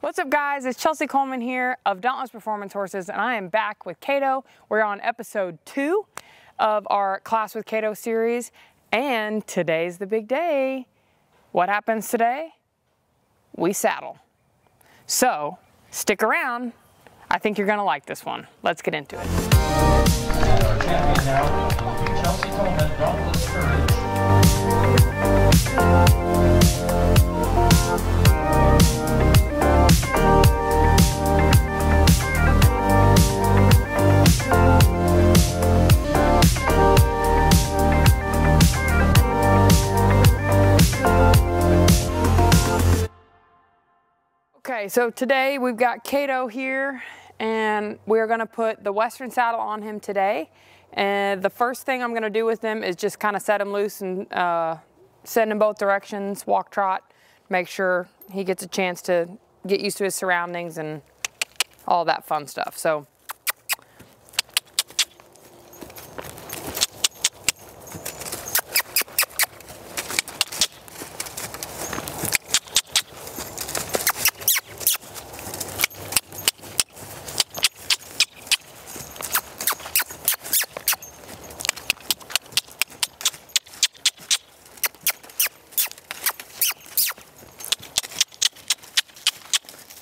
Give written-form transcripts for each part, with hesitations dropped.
What's up, guys? It's Chelsea Coleman here of Dauntless Performance Horses, and I am back with Cato. We're on episode 2 of our Class with Cato series, and today's the big day. What happens today? We saddle. So stick around. I think you're gonna like this one. Let's get into it. And our champion now, Chelsea Coleman, Dauntless Courage. Okay, so today we've got Cato here, and we're gonna put the Western saddle on him today. And the first thing I'm gonna do with him is just kind of set him loose and send him both directions, walk trot, make sure he gets a chance to get used to his surroundings and all that fun stuff. So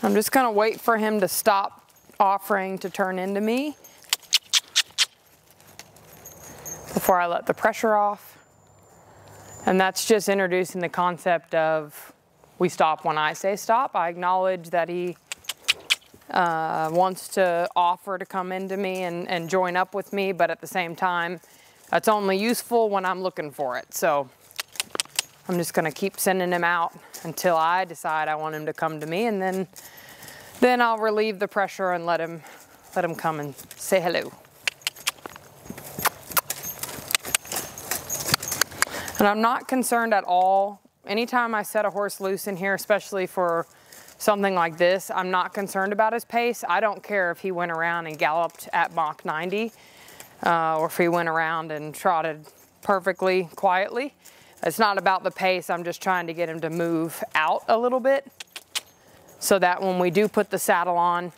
I'm just gonna wait for him to stop offering to turn into me before I let the pressure off. And that's just introducing the concept of we stop when I say stop. I acknowledge that he wants to offer to come into me and join up with me, but at the same time, that's only useful when I'm looking for it. So I'm just gonna keep sending him out until I decide I want him to come to me, and then I'll relieve the pressure and let him come and say hello. And I'm not concerned at all. Anytime I set a horse loose in here, especially for something like this, I'm not concerned about his pace. I don't care if he went around and galloped at Mach 90 or if he went around and trotted perfectly quietly. It's not about the pace. I'm just trying to get him to move out a little bit so that when we do put the saddle on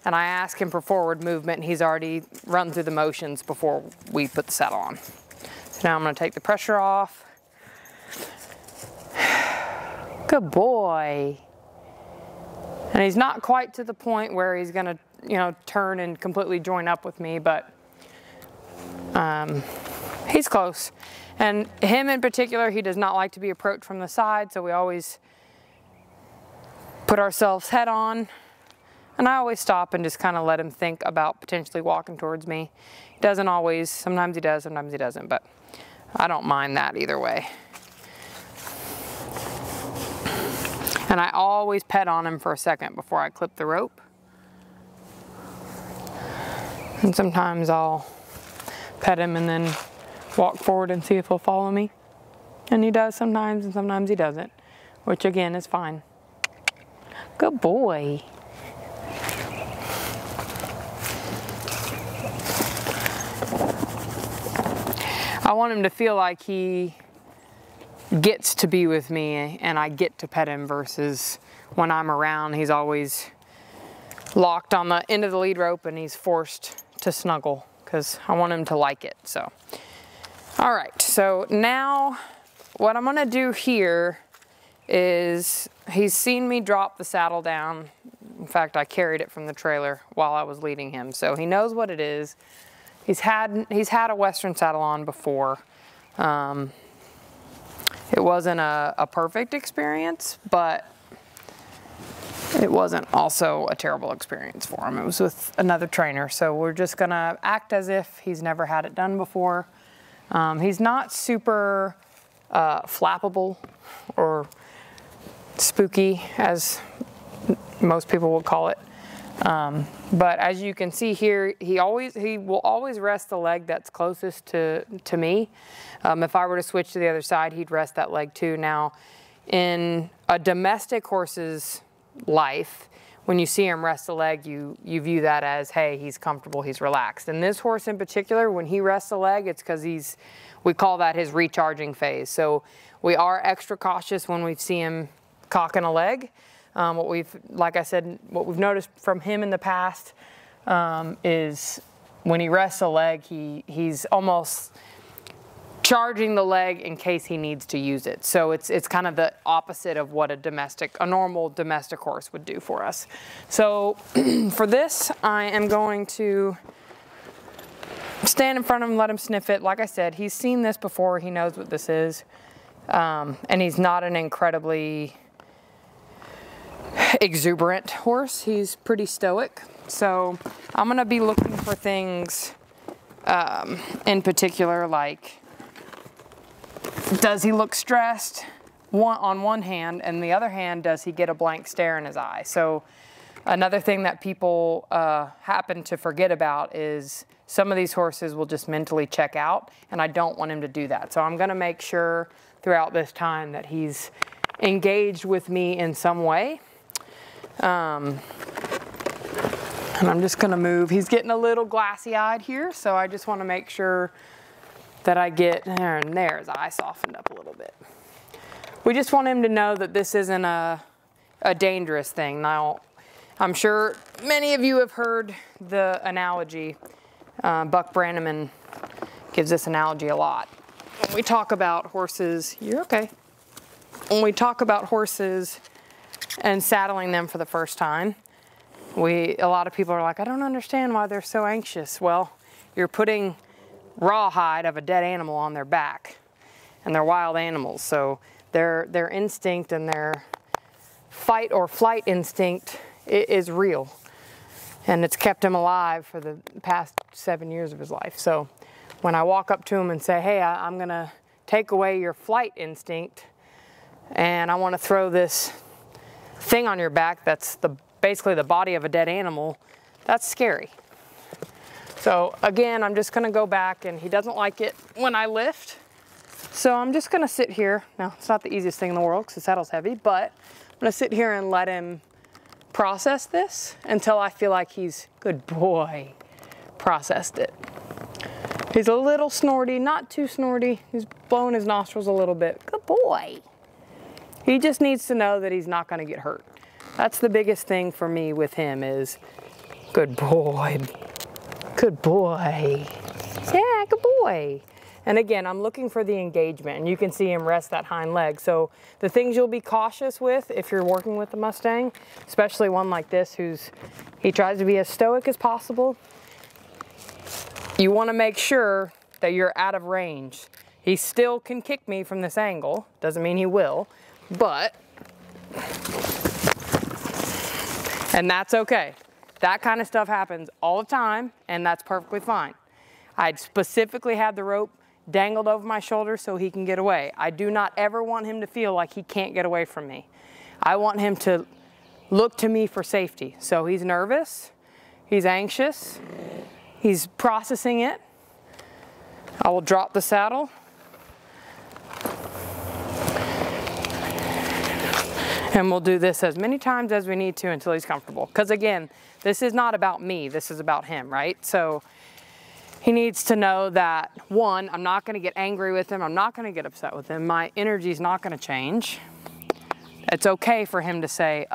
and I ask him for forward movement, he's already run through the motions before we put the saddle on. So now I'm going to take the pressure off. Good boy. And he's not quite to the point where he's going to, turn and completely join up with me, but he's close. And him in particular, he does not like to be approached from the side, so we always put ourselves head on. And I always stop and just kind of let him think about potentially walking towards me. He doesn't always, sometimes he does, sometimes he doesn't, but I don't mind that either way. And I always pet on him for a second before I clip the rope. And sometimes I'll pet him and then walk forward and see if he'll follow me. And he does sometimes, and sometimes he doesn't, which again is fine. Good boy. I want him to feel like he gets to be with me and I get to pet him versus when I'm around, he's always locked on the end of the lead rope and he's forced to snuggle because I want him to like it. So, all right, so now what I'm gonna do here is he's seen me drop the saddle down. In fact, I carried it from the trailer while I was leading him, so he knows what it is. He's had a Western saddle on before. It wasn't a perfect experience, but it wasn't also a terrible experience for him. It was with another trainer, so we're just gonna act as if he's never had it done before. He's not super flappable or spooky, as most people would call it. But as you can see here, he will always rest the leg that's closest to me. If I were to switch to the other side, he'd rest that leg too. Now, in a domestic horse's life, when you see him rest the leg, you view that as, hey, he's comfortable, he's relaxed. And this horse in particular, when he rests the leg, it's because we call that his recharging phase. So we are extra cautious when we see him cocking a leg. Like I said, what we've noticed from him in the past is when he rests a leg, he's almost charging the leg in case he needs to use it. So it's kind of the opposite of what a normal domestic horse would do for us. So for this, I am going to stand in front of him, let him sniff it. Like I said, he's seen this before. He knows what this is. And he's not an incredibly exuberant horse. He's pretty stoic. So I'm going to be looking for things in particular, like, does he look stressed on one hand, and the other hand, does he get a blank stare in his eye? So another thing that people happen to forget about is some of these horses will just mentally check out, and I don't want him to do that. So I'm going to make sure throughout this time that he's engaged with me in some way. And I'm just going to move. He's getting a little glassy-eyed here, so I just want to make sure that I get there, and there, his eye softened up a little bit. We just want him to know that this isn't a dangerous thing. Now, I'm sure many of you have heard the analogy. Buck Brannaman gives this analogy a lot. When we talk about horses, you're okay. When we talk about horses and saddling them for the first time, a lot of people are like, I don't understand why they're so anxious. Well, you're putting rawhide of a dead animal on their back, and they're wild animals, so their instinct and their fight or flight instinct is real, and it's kept him alive for the past 7 years of his life. So when I walk up to him and say, hey, I'm gonna take away your flight instinct, and I want to throw this thing on your back that's basically the body of a dead animal, that's scary. So again, I'm just gonna go back, and he doesn't like it when I lift. So I'm just gonna sit here. Now, it's not the easiest thing in the world because the saddle's heavy, but I'm gonna sit here and let him process this until I feel like he's, good boy, processed it. He's a little snorty, not too snorty. He's blowing his nostrils a little bit. Good boy. He just needs to know that he's not gonna get hurt. That's the biggest thing for me with him is, good boy. Good boy. Yeah, good boy. And again, I'm looking for the engagement, and you can see him rest that hind leg. So the things you'll be cautious with if you're working with the Mustang, especially one like this he tries to be as stoic as possible. You want to make sure that you're out of range. He still can kick me from this angle. Doesn't mean he will, and that's okay. That kind of stuff happens all the time, and that's perfectly fine. I'd specifically have the rope dangled over my shoulder so he can get away. I do not ever want him to feel like he can't get away from me. I want him to look to me for safety. So he's nervous, he's anxious, he's processing it. I will drop the saddle. And we'll do this as many times as we need to until he's comfortable. Because again, this is not about me, this is about him, right? So he needs to know that, one, I'm not gonna get angry with him, I'm not gonna get upset with him, my energy's not gonna change. It's okay for him to say,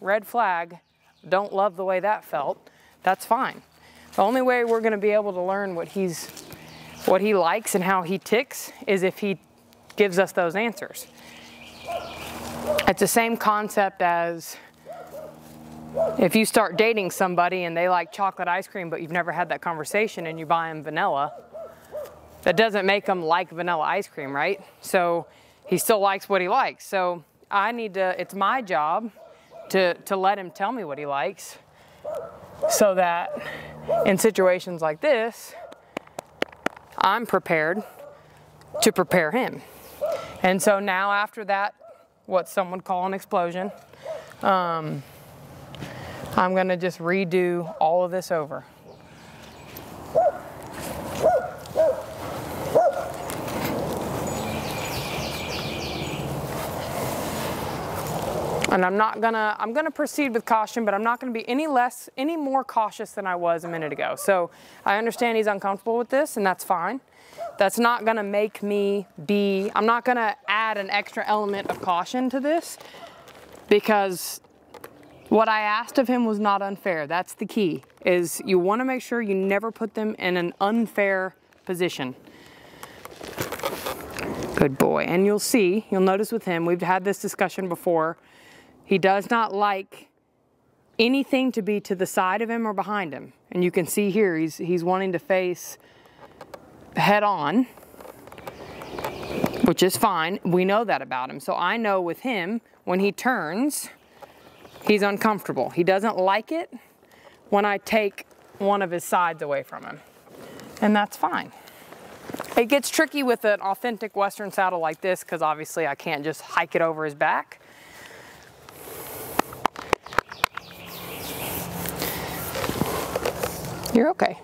red flag, don't love the way that felt, that's fine. The only way we're gonna be able to learn what he likes and how he ticks is if he gives us those answers. It's the same concept as if you start dating somebody and they like chocolate ice cream, but you've never had that conversation and you buy them vanilla, that doesn't make them like vanilla ice cream, right? So he still likes what he likes. So it's my job to let him tell me what he likes so that in situations like this, I'm prepared to prepare him. And so now after that, what some would call an explosion, I'm gonna just redo all of this over. And I'm gonna proceed with caution, but I'm not gonna be any more cautious than I was a minute ago. So I understand he's uncomfortable with this, and that's fine. That's not gonna make me I'm not gonna add an extra element of caution to this, because What I asked of him was not unfair. That's the key, is you want to make sure you never put them in an unfair position. Good boy. And you'll notice with him, we've had this discussion before, he does not like anything to be to the side of him or behind him. And you can see here, he's wanting to face head on, which is fine. We know that about him. So I know with him, when he turns, he's uncomfortable. He doesn't like it when I take one of his sides away from him. And that's fine. It gets tricky with an authentic Western saddle like this because obviously I can't just hike it over his back. You're okay.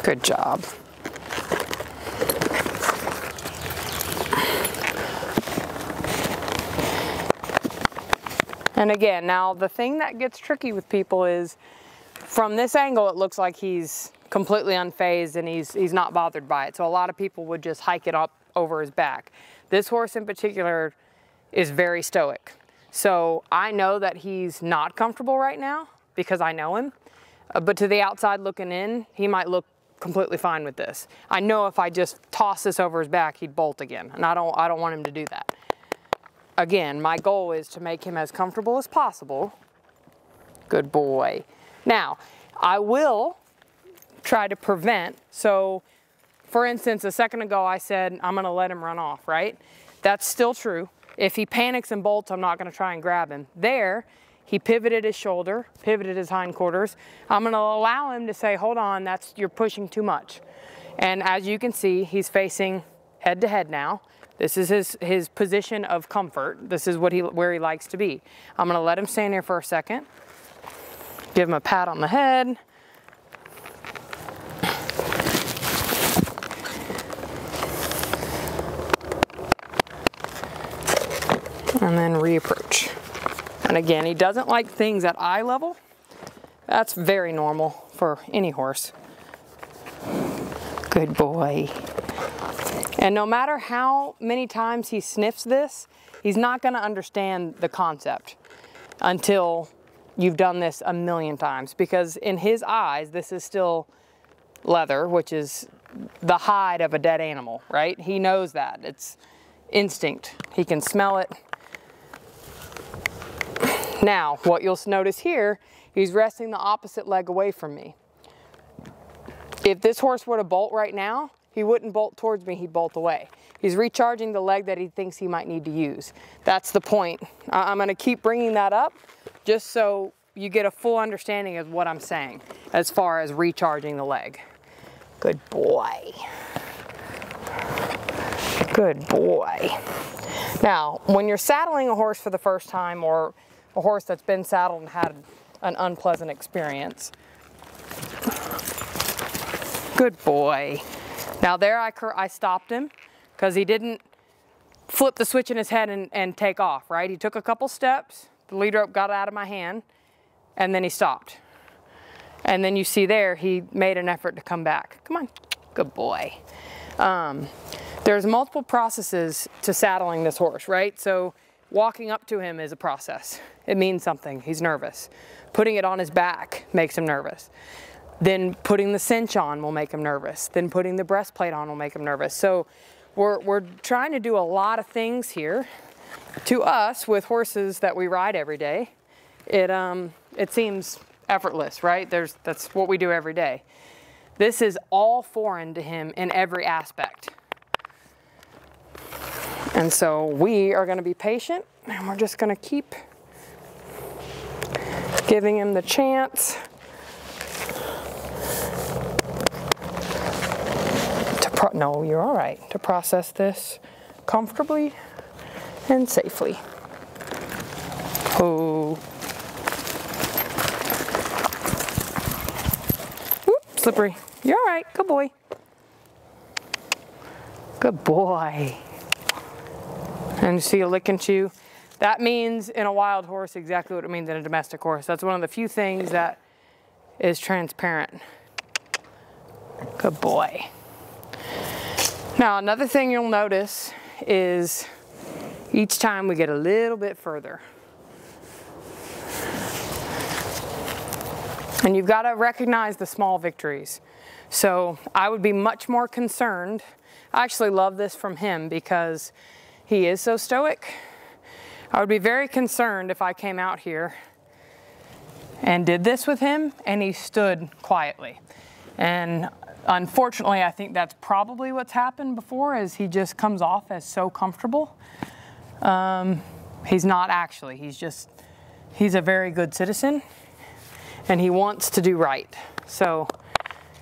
Good job. And again, now the thing that gets tricky with people is from this angle, it looks like he's completely unfazed and he's not bothered by it. So a lot of people would just hike it up over his back. This horse in particular is very stoic. So I know that he's not comfortable right now because I know him. But to the outside looking in, he might look completely fine with this. I know if I just toss this over his back, he'd bolt again. And I don't want him to do that. Again, my goal is to make him as comfortable as possible. Good boy. Now, I will try to prevent. So, for instance, a second ago I said, I'm gonna let him run off, right? That's still true. If he panics and bolts, I'm not gonna try and grab him. There, he pivoted his shoulder, pivoted his hindquarters. I'm gonna allow him to say, hold on, you're pushing too much. And as you can see, he's facing head to head now. This is his position of comfort. This is where he likes to be. I'm gonna let him stand here for a second. Give him a pat on the head. And then reapproach. And again, he doesn't like things at eye level. That's very normal for any horse. Good boy. And no matter how many times he sniffs this, he's not gonna understand the concept until you've done this a million times. Because in his eyes, this is still leather, which is the hide of a dead animal, right? He knows that. It's instinct. He can smell it. Now, what you'll notice here, he's resting the opposite leg away from me. If this horse were to bolt right now, he wouldn't bolt towards me, he'd bolt away. He's recharging the leg that he thinks he might need to use. That's the point. I'm gonna keep bringing that up just so you get a full understanding of what I'm saying as far as recharging the leg. Good boy. Good boy. Now, when you're saddling a horse for the first time or a horse that's been saddled and had an unpleasant experience. Good boy. Now there I stopped him because he didn't flip the switch in his head and take off, right? He took a couple steps, the lead rope got out of my hand, and then he stopped. And then you see there, he made an effort to come back. Come on, good boy. There's multiple processes to saddling this horse, right? So walking up to him is a process. It means something, he's nervous. Putting it on his back makes him nervous. Then putting the cinch on will make him nervous. Then putting the breastplate on will make him nervous. So we're trying to do a lot of things here. To us, with horses that we ride every day, it seems effortless, right? That's what we do every day. This is all foreign to him in every aspect. And so we are going to be patient, and we're just going to keep giving him the chance to no, you're all right, to process this comfortably and safely. Oh. Whoop, slippery. You're all right, good boy. Good boy. And you see a lick and chew. That means in a wild horse exactly what it means in a domestic horse. That's one of the few things that is transparent. Good boy. Now, another thing you'll notice is each time we get a little bit further. And you've got to recognize the small victories. So I would be much more concerned. I actually love this from him because he is so stoic. I would be very concerned if I came out here and did this with him and he stood quietly. And unfortunately, I think that's probably what's happened before, is he just comes off as so comfortable. He's not actually, he's a very good citizen and he wants to do right. So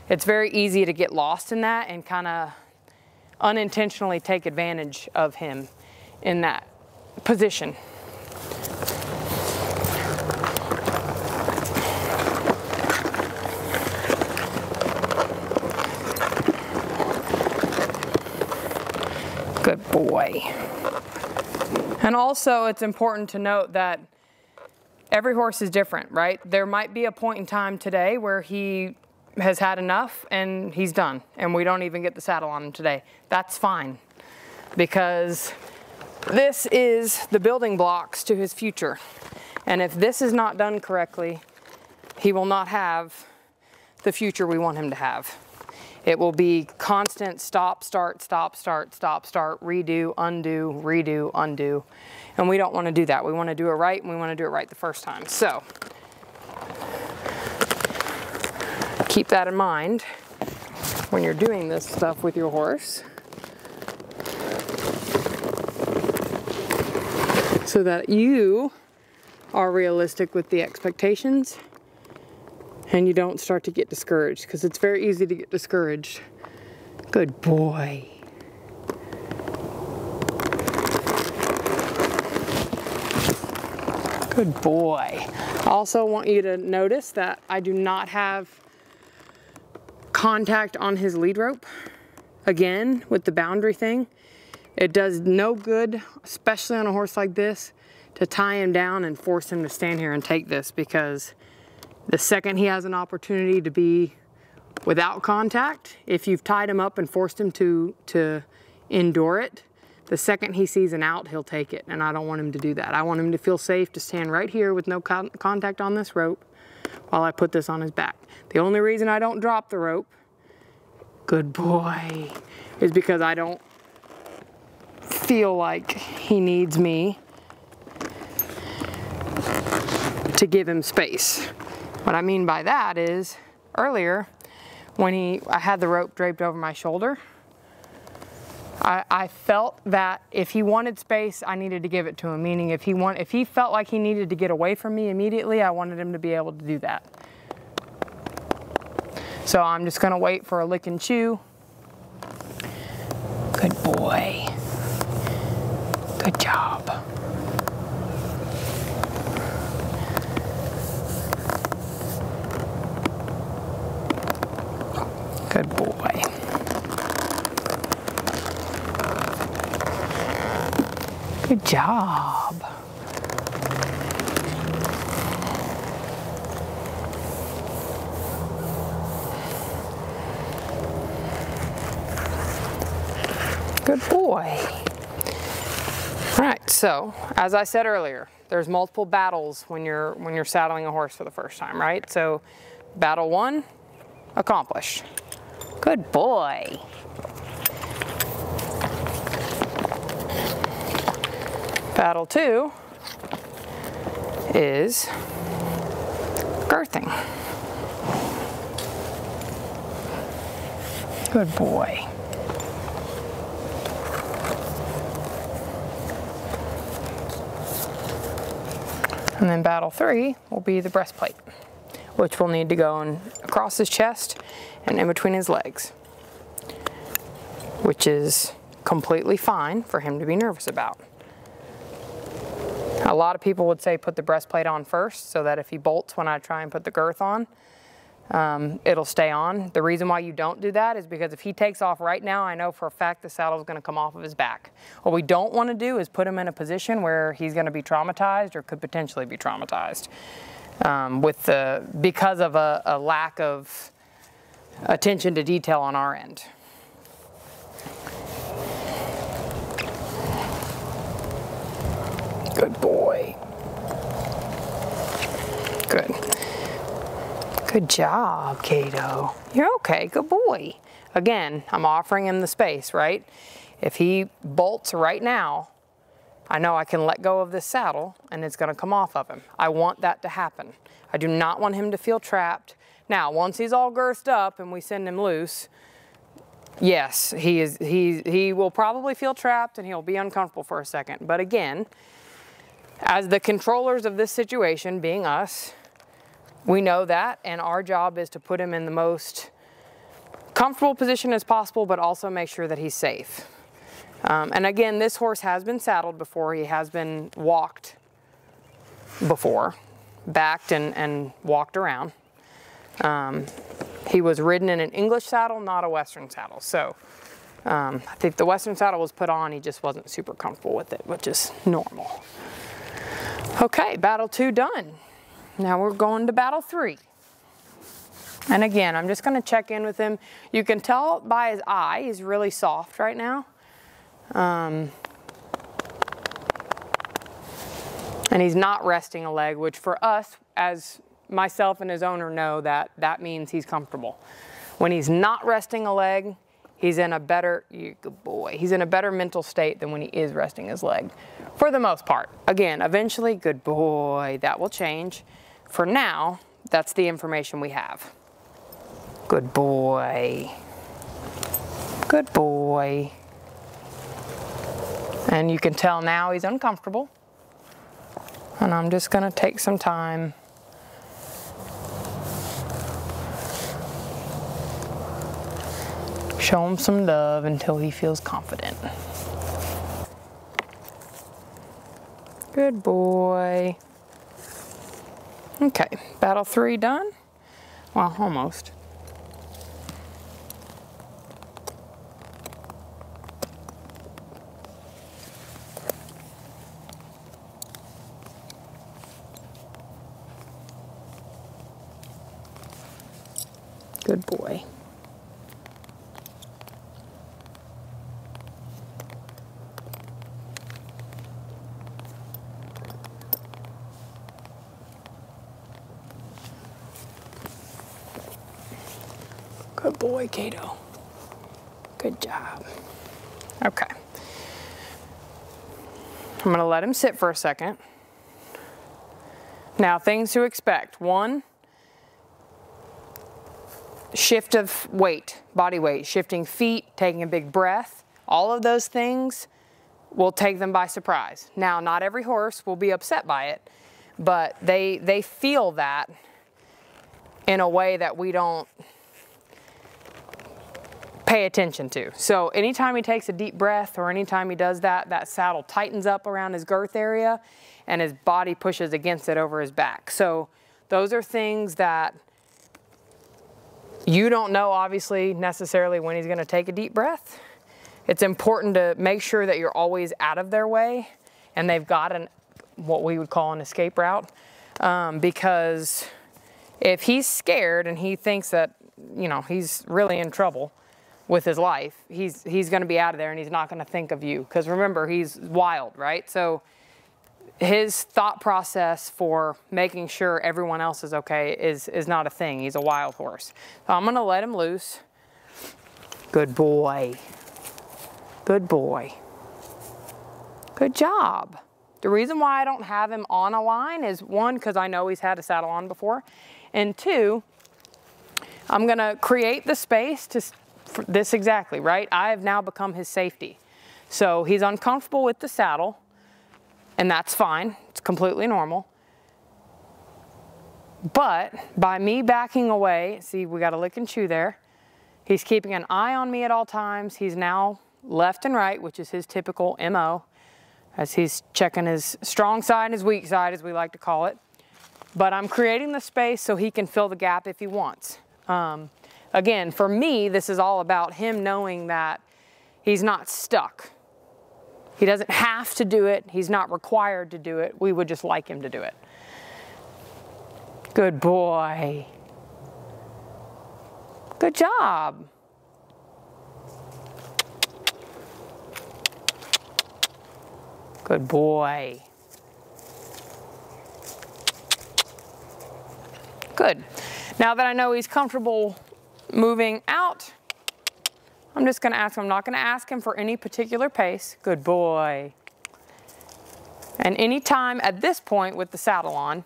it's very easy to get lost in that and kind of unintentionally take advantage of him in that position. Good boy. And also it's important to note that every horse is different, right? There might be a point in time today where he has had enough and he's done and we don't even get the saddle on him today. That's fine, because this is the building blocks to his future. And if this is not done correctly, he will not have the future we want him to have. It will be constant stop, start, stop, start, stop, start, redo, undo, redo, undo. And we don't want to do that. We want to do it right, and we want to do it right the first time. So keep that in mind when you're doing this stuff with your horse, so that you are realistic with the expectations and you don't start to get discouraged, because it's very easy to get discouraged. Good boy. Good boy. I also want you to notice that I do not have contact on his lead rope. Again, with the boundary thing, it does no good, especially on a horse like this, to tie him down and force him to stand here and take this, because the second he has an opportunity to be without contact, if you've tied him up and forced him to endure it, the second he sees an out, he'll take it, and I don't want him to do that. I want him to feel safe to stand right here with no contact on this rope while I put this on his back. The only reason I don't drop the rope, good boy, is because I don't feel like he needs me to give him space. What I mean by that is, earlier, when I had the rope draped over my shoulder, I felt that if he wanted space, I needed to give it to him. Meaning if he felt like he needed to get away from me immediately, I wanted him to be able to do that. So I'm just gonna wait for a lick and chew. Good boy. Good job. Good boy. Good job. Good boy. All right, so as I said earlier, there's multiple battles when you're saddling a horse for the first time, right? So battle 1, accomplished. Good boy. Battle 2 is girthing. Good boy. And then battle 3 will be the breastplate, which will need to go across his chest and in between his legs, which is completely fine for him to be nervous about. A lot of people would say put the breastplate on first, so that if he bolts when I try and put the girth on, it'll stay on. The reason why you don't do that is because if he takes off right now, I know for a fact the saddle is going to come off of his back. What we don't want to do is put him in a position where he's going to be traumatized or could potentially be traumatized because of a lack of attention to detail on our end. Good boy. Good. Good job, Cato. You're okay, good boy. Again, I'm offering him the space, right? If he bolts right now, I know I can let go of this saddle and it's gonna come off of him. I want that to happen. I do not want him to feel trapped. Now, once he's all girthed up and we send him loose, yes, he will probably feel trapped and he'll be uncomfortable for a second. But again, as the controllers of this situation, being us, we know that, and our job is to put him in the most comfortable position as possible, but also make sure that he's safe. And again, this horse has been saddled before. He has been walked before, backed and walked around. He was ridden in an English saddle, not a Western saddle. So I think the Western saddle was put on, he just wasn't super comfortable with it, which is normal. Okay, battle 2 done. Now we're going to battle 3. And again, I'm just gonna check in with him. You can tell by his eye, he's really soft right now. And he's not resting a leg, which for us, as myself and his owner know, that means he's comfortable. When he's not resting a leg, he's in a better, good boy, he's in a better mental state than when he is resting his leg, for the most part. Again, eventually, good boy, that will change. For now, that's the information we have. Good boy. Good boy. And you can tell now he's uncomfortable. And I'm just gonna take some time. Show him some love until he feels confident. Good boy. Okay, battle 3 done. Well, almost. Good boy. Good boy, Cato. Good job. Okay. I'm gonna let him sit for a second. Now, things to expect. 1, shift of weight, body weight, shifting feet, taking a big breath. All of those things will take them by surprise. Now, not every horse will be upset by it, but they feel that in a way that we don't pay attention to. So anytime he takes a deep breath or anytime he does that, that saddle tightens up around his girth area and his body pushes against it over his back. So those are things that you don't know, obviously, necessarily when he's gonna take a deep breath. It's important to make sure that you're always out of their way and they've got what we would call an escape route, because if he's scared and he thinks that, you know, he's really in trouble with his life, he's gonna be out of there and he's not gonna think of you. Because remember, he's wild, right? So his thought process for making sure everyone else is okay is not a thing. He's a wild horse. So I'm gonna let him loose. Good boy. Good boy. Good job. The reason why I don't have him on a line is 1, because I know he's had a saddle on before, and 2, I'm gonna create the space for this exactly, right? I have now become his safety. So he's uncomfortable with the saddle, and that's fine. It's completely normal. But by me backing away, see, we got a lick and chew there. He's keeping an eye on me at all times. He's now left and right, which is his typical MO, as he's checking his strong side and his weak side, as we like to call it. But I'm creating the space so he can fill the gap if he wants. Again, for me, this is all about him knowing that he's not stuck. He doesn't have to do it. He's not required to do it. We would just like him to do it. Good boy. Good job. Good boy. Good. Now that I know he's comfortable moving out, I'm just gonna ask him, I'm not gonna ask him for any particular pace. Good boy. And anytime at this point with the saddle on,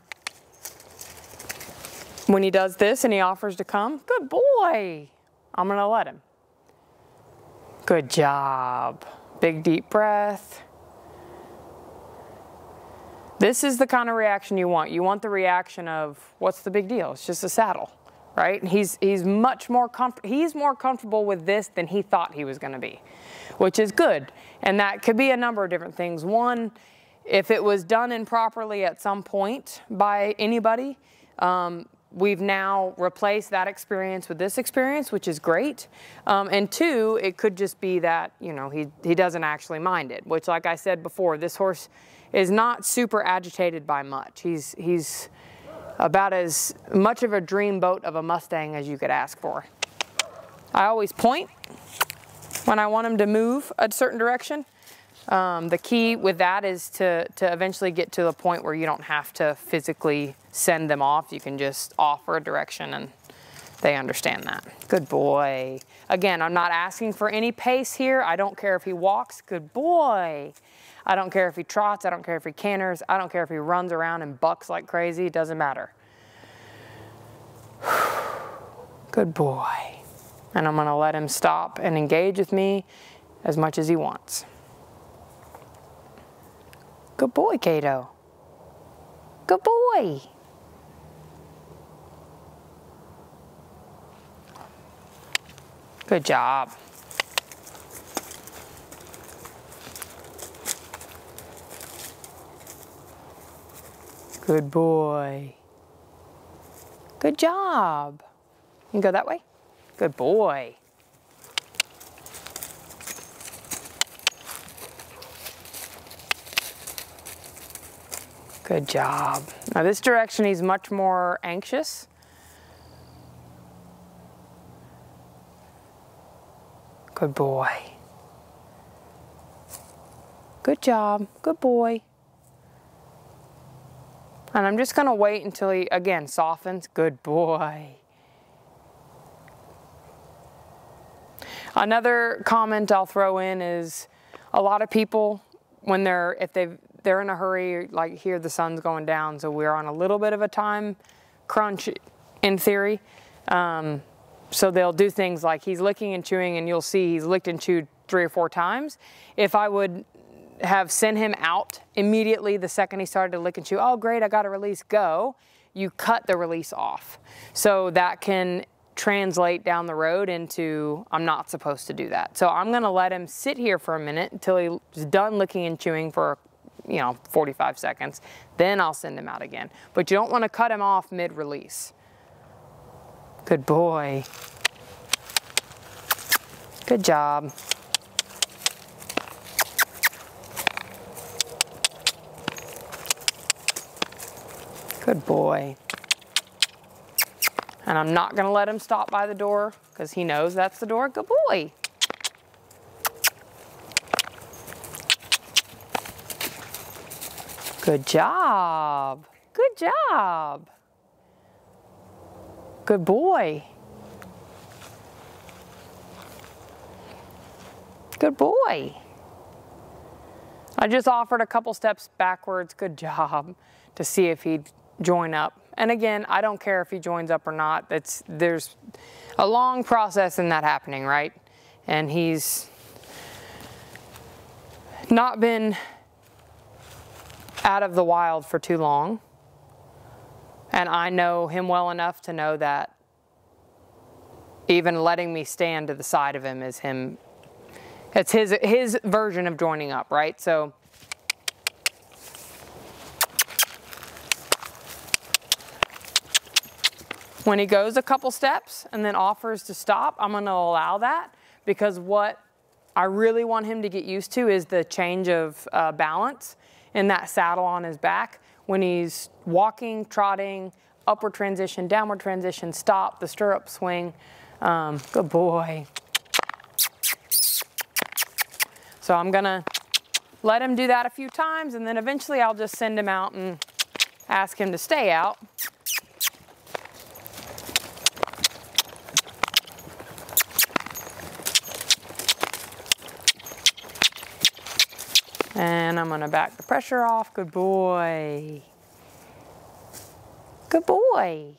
when he does this and he offers to come, good boy, I'm gonna let him. Good job. Big deep breath. This is the kind of reaction you want. You want the reaction of, what's the big deal? It's just a saddle, right? And he's more comfortable with this than he thought he was gonna be, which is good. And that could be a number of different things. One, if it was done improperly at some point by anybody, we've now replaced that experience with this experience, which is great. And two, it could just be that, you know, he doesn't actually mind it, which, like I said before, this horse is not super agitated by much. He's about as much of a dreamboat of a Mustang as you could ask for. I always point when I want him to move a certain direction. The key with that is to eventually get to the point where you don't have to physically send them off. You can just offer a direction and they understand that. Good boy. Again, I'm not asking for any pace here. I don't care if he walks. Good boy. I don't care if he trots. I don't care if he canters. I don't care if he runs around and bucks like crazy. It doesn't matter. Good boy. And I'm gonna let him stop and engage with me as much as he wants. Good boy, Cato. Good boy. Good job. Good boy. Good job. You can go that way. Good boy. Good job. Now this direction, he's much more anxious. Good boy. Good job. Good boy. And I'm just gonna wait until he, again, softens. Good boy. Another comment I'll throw in is a lot of people, when they're in a hurry, like here the sun's going down, so we're on a little bit of a time crunch in theory. So they'll do things like he's licking and chewing, and you'll see he's licked and chewed 3 or 4 times. If I would have sent him out immediately the second he started to lick and chew, oh great, I got a release, go, you cut the release off. So that can translate down the road into, I'm not supposed to do that. So I'm gonna let him sit here for a minute until he's done licking and chewing for, 45 seconds. Then I'll send him out again. But you don't wanna cut him off mid-release. Good boy. Good job. Good boy. And I'm not gonna let him stop by the door because he knows that's the door. Good boy. Good job. Good job. Good boy. Good boy. I just offered a couple steps backwards. Good job, to see if he'd join up. And again, I don't care if he joins up or not. There's a long process in that happening, right? And he's not been out of the wild for too long. And I know him well enough to know that even letting me stand to the side of him is him. It's his version of joining up, right? So when he goes a couple steps and then offers to stop, I'm gonna allow that, because what I really want him to get used to is the change of balance in that saddle on his back. When he's walking, trotting, upward transition, downward transition, stop, the stirrup swing. Good boy. So I'm gonna let him do that a few times, and then eventually I'll just send him out and ask him to stay out. And I'm gonna back the pressure off. Good boy. Good boy.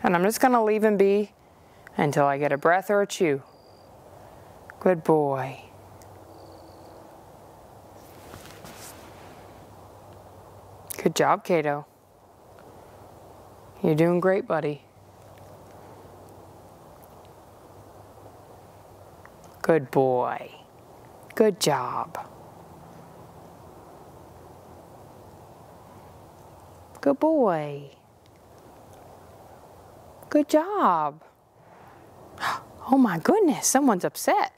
And I'm just gonna leave him be until I get a breath or a chew. Good boy. Good job, Cato. You're doing great, buddy. Good boy. Good job. Good boy. Good job. Oh my goodness, someone's upset.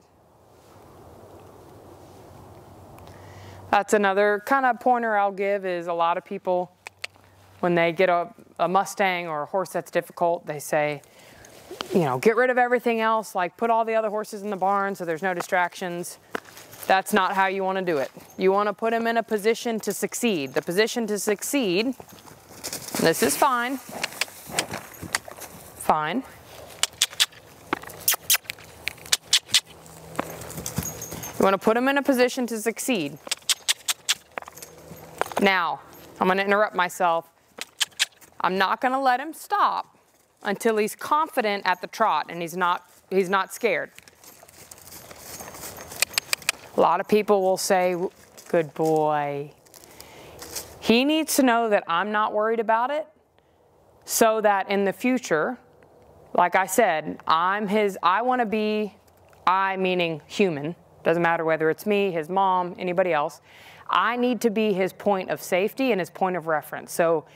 That's another kind of pointer I'll give is a lot of people, when they get a Mustang or a horse that's difficult, they say, you know, get rid of everything else, like put all the other horses in the barn so there's no distractions. That's not how you want to do it. You want to put him in a position to succeed. The position to succeed, this is fine. Fine. You want to put him in a position to succeed. Now, I'm going to interrupt myself. I'm not going to let him stop until he's confident at the trot and he's not scared. A lot of people will say, good boy. He needs to know that I'm not worried about it so that in the future, like I said, I want to be, I meaning human, doesn't matter whether it's me, his mom, anybody else. I need to be his point of safety and his point of reference. So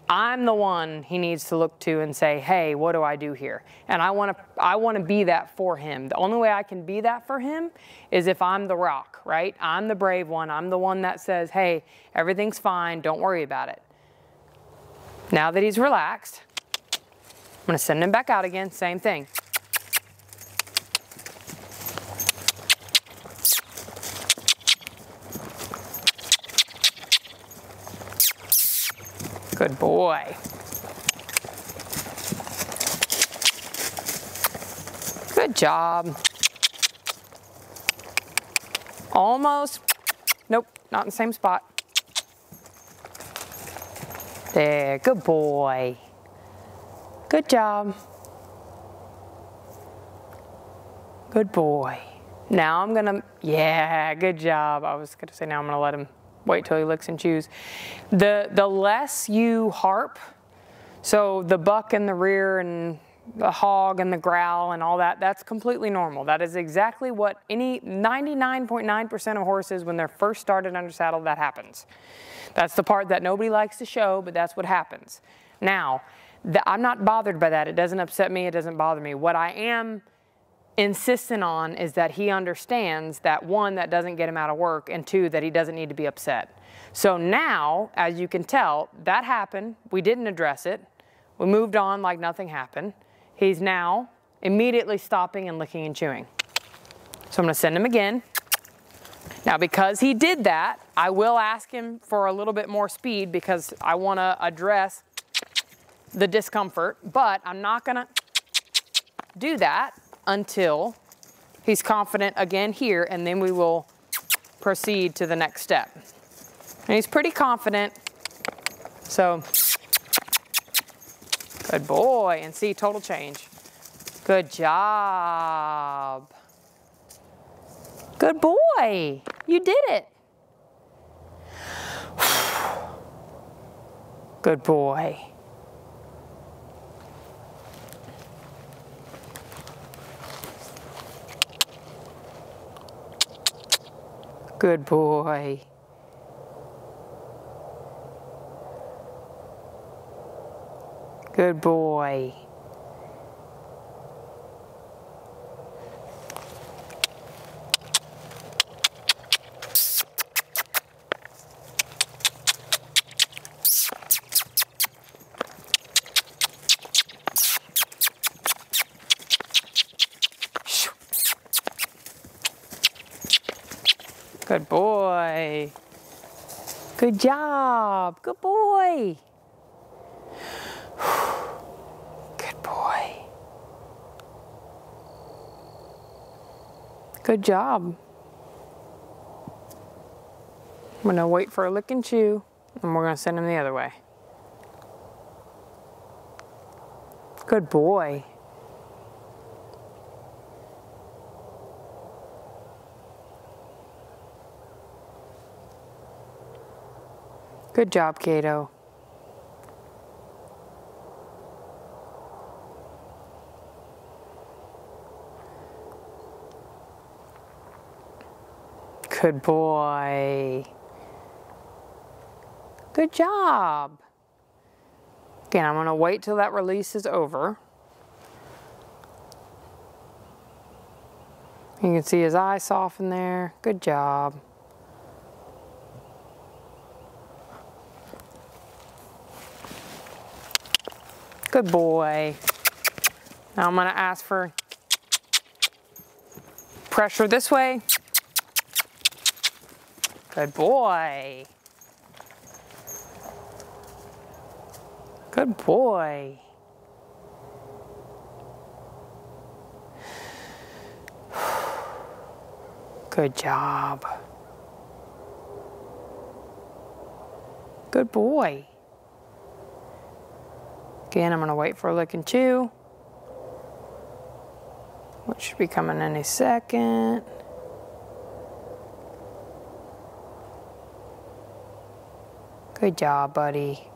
I'm the one he needs to look to and say, hey, what do I do here? And I want to be that for him. The only way I can be that for him is if I'm the rock, right? I'm the brave one. I'm the one that says, hey, everything's fine. Don't worry about it. Now that he's relaxed, I'm going to send him back out again. Same thing. Good boy. Good job. Almost. Nope, not in the same spot. There, good boy. Good job. Good boy. Now I'm gonna, yeah, good job. I was gonna say now I'm gonna let him wait till he licks and chews. The less you harp, so the buck in the rear and the hog and the growl and all that, that's completely normal. That is exactly what any 99.9% of horses, when they're first started under saddle, that happens. That's the part that nobody likes to show, but that's what happens. Now, I'm not bothered by that. It doesn't upset me. It doesn't bother me. What I am insistent on is that he understands that, one, that doesn't get him out of work, and two, that he doesn't need to be upset. So now, as you can tell, that happened. We didn't address it. We moved on like nothing happened. He's now immediately stopping and licking and chewing. So I'm going to send him again. Now, because he did that, I will ask him for a little bit more speed because I want to address the discomfort, but I'm not going to do that until he's confident again here, and then we will proceed to the next step. And he's pretty confident, so good boy. And see, total change. Good job. Good boy. You did it. Good boy. Good boy. Good boy. Good boy. Good job. Good boy. Good boy. Good job. I'm gonna wait for a lick and chew, and we're gonna send him the other way. Good boy. Good job, Cato. Good boy. Good job. Again, I'm gonna wait till that release is over. You can see his eye soften there. Good job. Good boy. Now I'm gonna ask for pressure this way. Good boy. Good boy. Good job. Good boy. Again, I'm gonna wait for a lick and chew, which should be coming any second. Good job, buddy.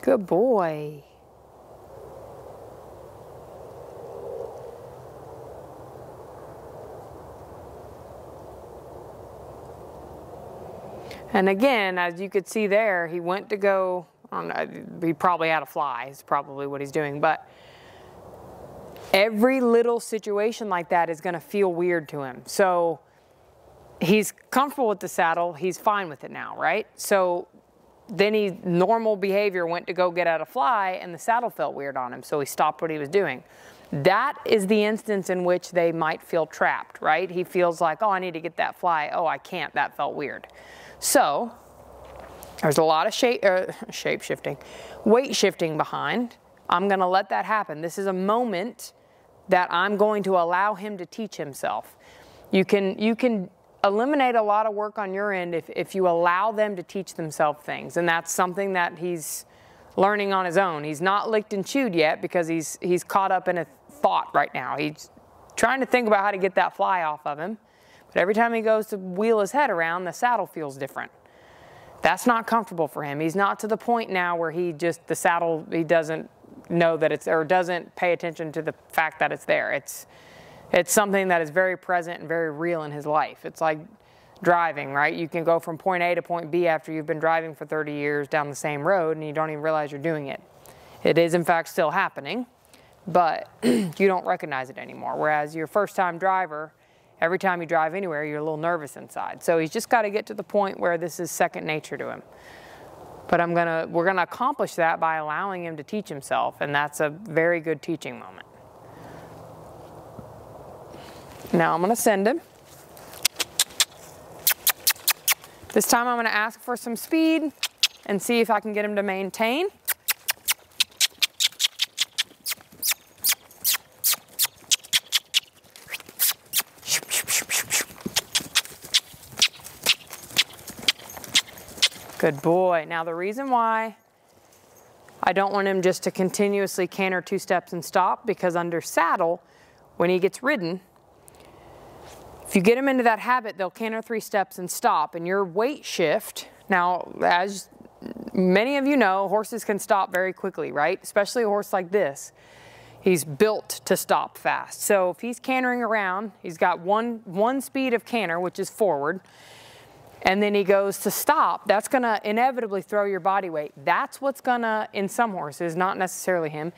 Good boy. And again, as you could see there, he went to go, I don't know, he probably had a fly, is probably what he's doing, but every little situation like that is gonna feel weird to him. So he's comfortable with the saddle, he's fine with it now, right? So then normal behavior went to go get at a fly and the saddle felt weird on him, so he stopped what he was doing. That is the instance in which they might feel trapped, right? He feels like, oh, I need to get that fly. Oh, I can't, that felt weird. So there's a lot of shape shifting, weight shifting behind. I'm gonna let that happen. This is a moment that I'm going to allow him to teach himself. You can eliminate a lot of work on your end if you allow them to teach themselves things. And that's something that he's learning on his own. He's not licked and chewed yet because he's caught up in a thought right now. He's trying to think about how to get that fly off of him. But every time he goes to wheel his head around, the saddle feels different. That's not comfortable for him. He's not to the point now where he doesn't know that it's, or doesn't pay attention to the fact that it's there. It's something that is very present and very real in his life. It's like driving, right? You can go from point A to point B after you've been driving for 30 years down the same road and you don't even realize you're doing it. It is in fact still happening, but you don't recognize it anymore. Whereas your first time driver, every time you drive anywhere, you're a little nervous inside. So he's just got to get to the point where this is second nature to him. But we're gonna accomplish that by allowing him to teach himself, and that's a very good teaching moment. Now I'm gonna send him. This time I'm gonna ask for some speed and see if I can get him to maintain. Good boy. Now the reason why I don't want him just to continuously canter 2 steps and stop, because under saddle, when he gets ridden, if you get him into that habit, they'll canter 3 steps and stop, and your weight shift, now as many of you know, horses can stop very quickly, right? Especially a horse like this. He's built to stop fast. So if he's cantering around, he's got one speed of canter, which is forward, and then he goes to stop, that's gonna inevitably throw your body weight. That's what's gonna, in some horses, not necessarily him,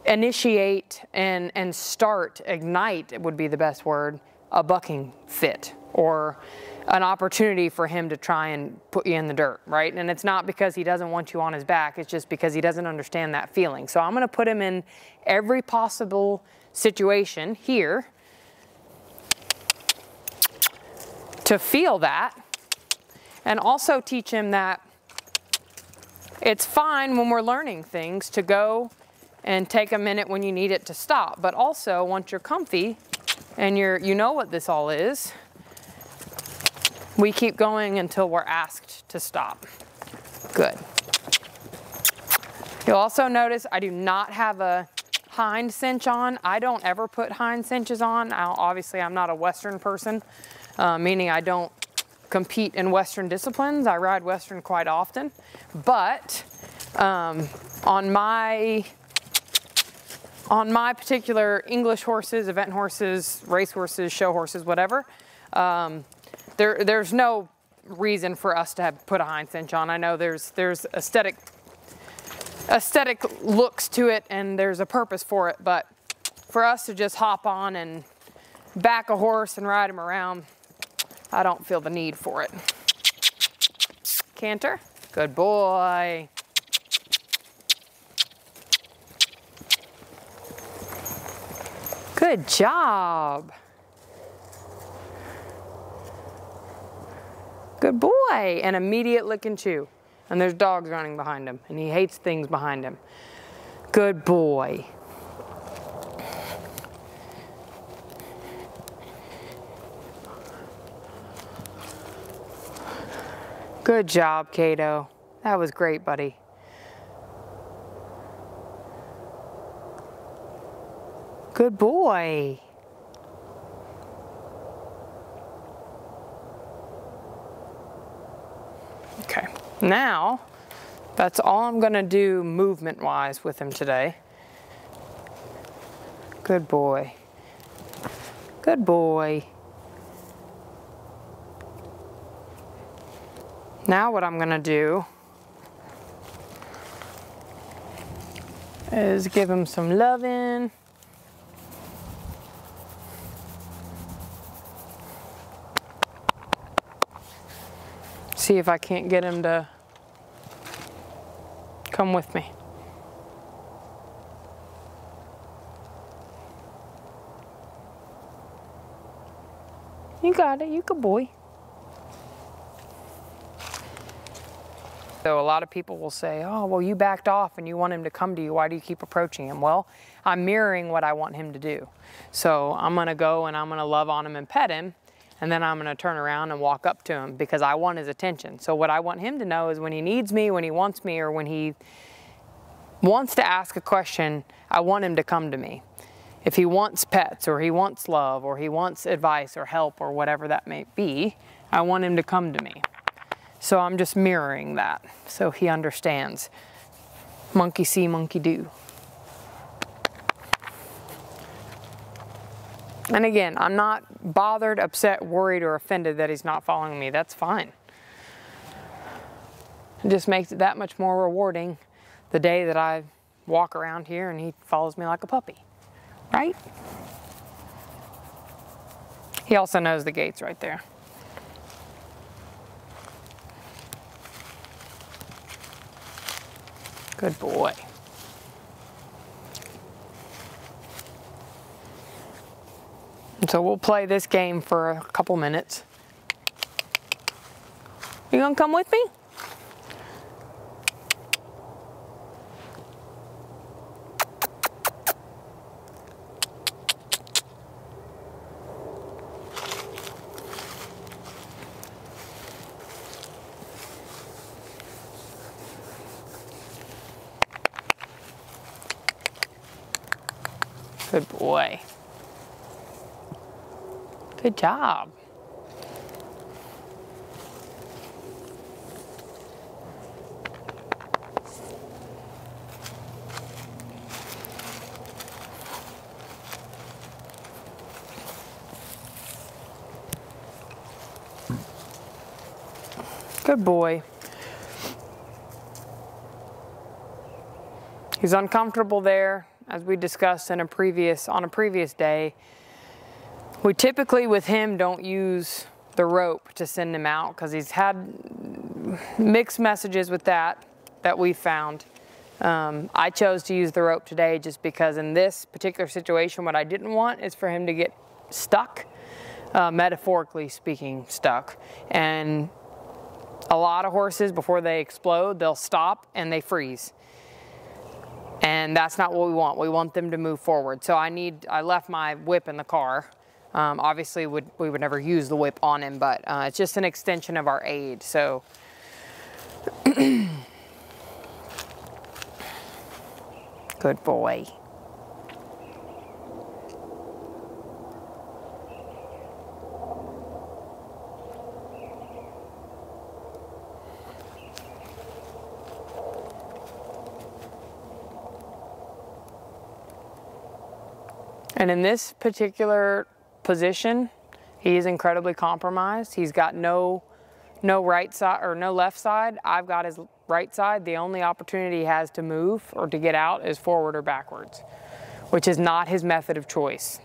initiate and ignite would be the best word, a bucking fit, or an opportunity for him to try and put you in the dirt, right? And it's not because he doesn't want you on his back, it's just because he doesn't understand that feeling. So I'm gonna put him in every possible situation here to feel that. And also teach him that it's fine when we're learning things to go and take a minute when you need it to stop. But also, once you're comfy and you know what this all is, we keep going until we're asked to stop. Good. You'll also notice I do not have a hind cinch on. I don't ever put hind cinches on. Obviously, I'm not a Western person, meaning I don't compete in Western disciplines. I ride Western quite often. But on my particular English horses, event horses, race horses, show horses, whatever, there's no reason for us to have put a hind cinch on. I know there's aesthetic looks to it and there's a purpose for it, but for us to just hop on and back a horse and ride him around, I don't feel the need for it. Canter, good boy. Good job. Good boy. And immediate lick and chew. And there's dogs running behind him, and he hates things behind him. Good boy. Good job, Cato. That was great, buddy. Good boy. Okay, now that's all I'm gonna do movement-wise with him today. Good boy. Good boy. Now what I'm gonna do is give him some loving. See if I can't get him to come with me. You got it, you good boy. So a lot of people will say, oh, well, you backed off and you want him to come to you. Why do you keep approaching him? Well, I'm mirroring what I want him to do. So I'm gonna go and I'm gonna love on him and pet him. And then I'm gonna turn around and walk up to him because I want his attention. So what I want him to know is when he needs me, when he wants me, or when he wants to ask a question, I want him to come to me. If he wants pets, or he wants love, or he wants advice or help, or whatever that may be, I want him to come to me. So I'm just mirroring that so he understands. Monkey see, monkey do. And again, I'm not bothered, upset, worried, or offended that he's not following me. That's fine. It just makes it that much more rewarding the day that I walk around here and he follows me like a puppy, right? He also knows the gates right there. Good boy. And so we'll play this game for a couple minutes. You gonna come with me? Good boy. Good job. Good boy. He's uncomfortable there, as we discussed on a previous day. We typically with him don't use the rope to send him out because he's had mixed messages with that we've found. I chose to use the rope today just because in this particular situation what I didn't want is for him to get stuck, metaphorically speaking stuck, and A lot of horses, before they explode, they'll stop and they freeze. And that's not what we want. We want them to move forward. So I left my whip in the car. Obviously, we would never use the whip on him, but it's just an extension of our aid. So, good boy. And in this particular position, he is incredibly compromised. He's got no right side or no left side. I've got his right side. The only opportunity he has to move or to get out is forward or backwards, which is not his method of choice.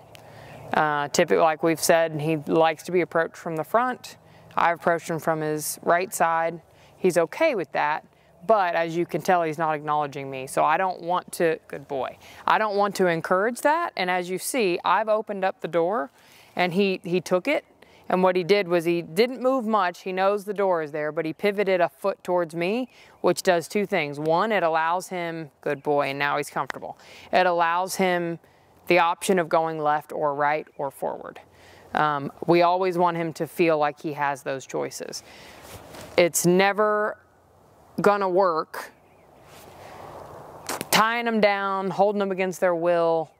Typically, like we've said, he likes to be approached from the front. I've approached him from his right side. He's okay with that. But as you can tell, he's not acknowledging me. So I don't want to, good boy, I don't want to encourage that. And as you see, I've opened up the door and he took it. And what he did was he didn't move much. He knows the door is there, but he pivoted a foot towards me, which does two things. One, it allows him, good boy, and now he's comfortable. It allows him the option of going left or right or forward. We always want him to feel like he has those choices. It's never gonna work tying them down, holding them against their will,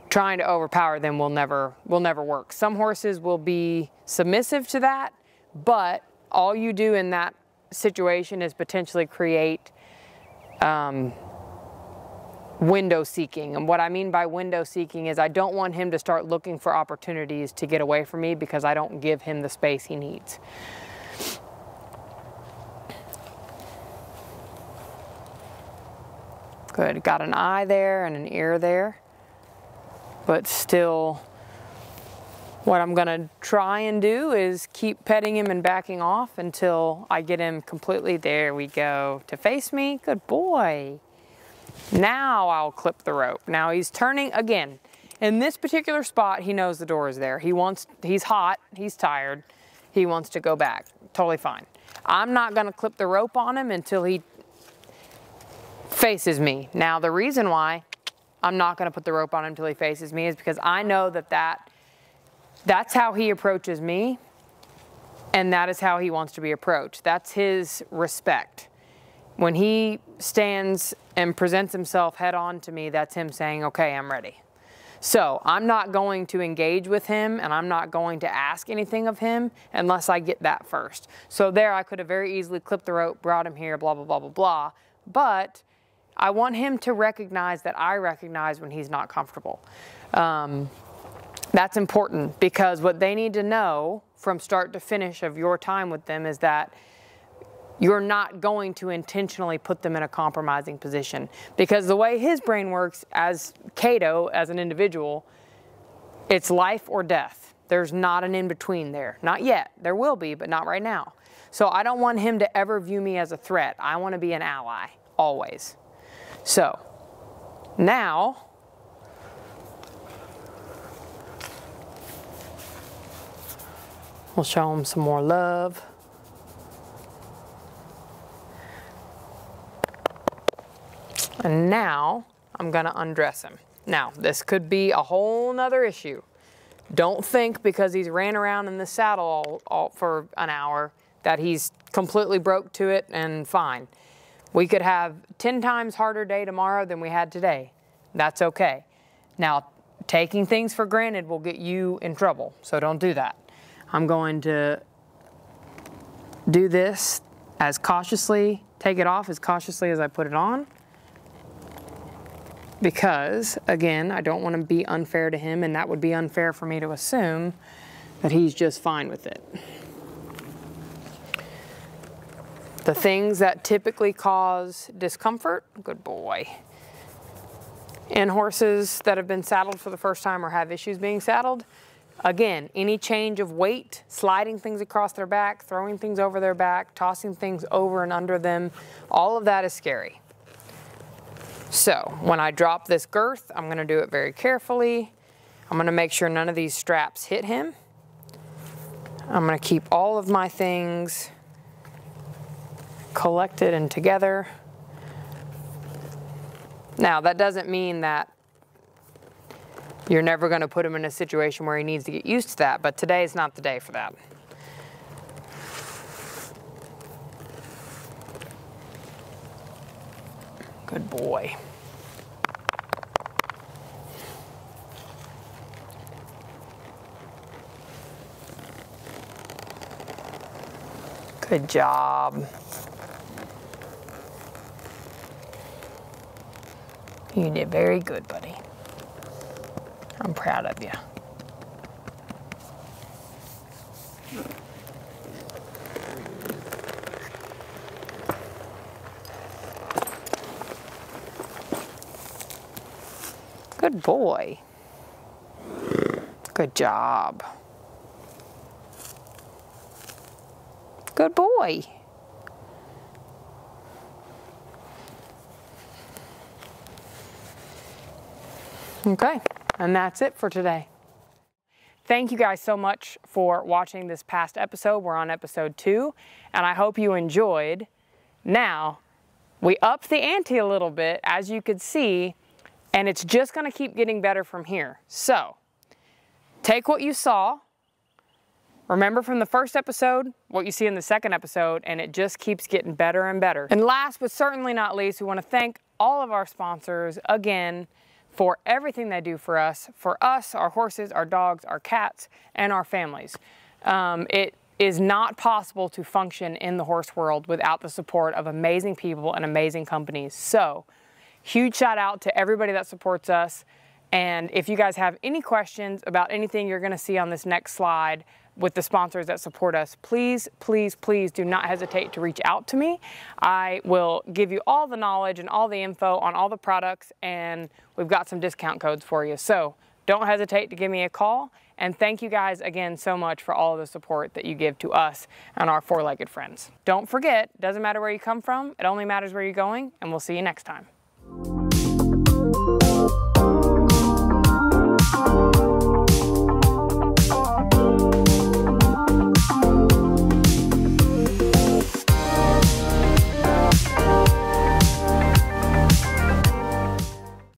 trying to overpower them will never work. Some horses will be submissive to that, but all you do in that situation is potentially create window seeking. And what I mean by window seeking is I don't want him to start looking for opportunities to get away from me because I don't give him the space he needs. Good, got an eye there and an ear there, but still what I'm gonna try and do is keep petting him and backing off until I get him completely, there we go, to face me. Good boy. Now I'll clip the rope. Now he's turning again. In this particular spot, he knows the door is there. He's hot, he's tired, he wants to go back. Totally fine. I'm not gonna clip the rope on him until he faces me. Now the reason why I'm not going to put the rope on him until he faces me is because I know that's how he approaches me, and that is how he wants to be approached. That's his respect. When he stands and presents himself head on to me, that's him saying, okay, I'm ready. So I'm not going to engage with him and I'm not going to ask anything of him unless I get that first. So there I could have very easily clipped the rope, brought him here, blah, blah, blah, blah, blah. But I want him to recognize that I recognize when he's not comfortable. That's important because what they need to know from start to finish of your time with them is that you're not going to intentionally put them in a compromising position. Because the way his brain works as Cato, as an individual, it's life or death. There's not an in-between there. Not yet. There will be, but not right now. So I don't want him to ever view me as a threat. I want to be an ally, always. So, now, we'll show him some more love. And now, I'm gonna undress him. Now, this could be a whole nother issue. Don't think because he's ran around in the saddle all for an hour that he's completely broke to it and fine. We could have 10 times harder day tomorrow than we had today. That's okay. Now, taking things for granted will get you in trouble, so don't do that. I'm going to do this as cautiously, take it off as cautiously as I put it on. Because, again, I don't want to be unfair to him, and that would be unfair for me to assume that he's just fine with it. The things that typically cause discomfort, good boy, in horses that have been saddled for the first time or have issues being saddled, again, any change of weight, sliding things across their back, throwing things over their back, tossing things over and under them, all of that is scary. So when I drop this girth, I'm going to do it very carefully. I'm going to make sure none of these straps hit him. I'm going to keep all of my things collected and together. Now, that doesn't mean that you're never going to put him in a situation where he needs to get used to that, but today is not the day for that. Good boy. Good job. You did very good, buddy. I'm proud of you. Good boy. Good job. Good boy. Okay, and that's it for today. Thank you guys so much for watching this past episode. We're on episode 2, and I hope you enjoyed. Now, we upped the ante a little bit, as you could see, and it's just gonna keep getting better from here. So, take what you saw, remember from the first episode, what you see in the second episode, and it just keeps getting better and better. And last but certainly not least, we wanna thank all of our sponsors again for everything they do for us, our horses, our dogs, our cats, and our families. It is not possible to function in the horse world without the support of amazing people and amazing companies. So, huge shout out to everybody that supports us. And if you guys have any questions about anything you're gonna see on this next slide with the sponsors that support us, please, please, please do not hesitate to reach out to me. I will give you all the knowledge and all the info on all the products, and we've got some discount codes for you. So don't hesitate to give me a call. And thank you guys again so much for all of the support that you give to us and our four-legged friends. Don't forget, doesn't matter where you come from, it only matters where you're going, and we'll see you next time.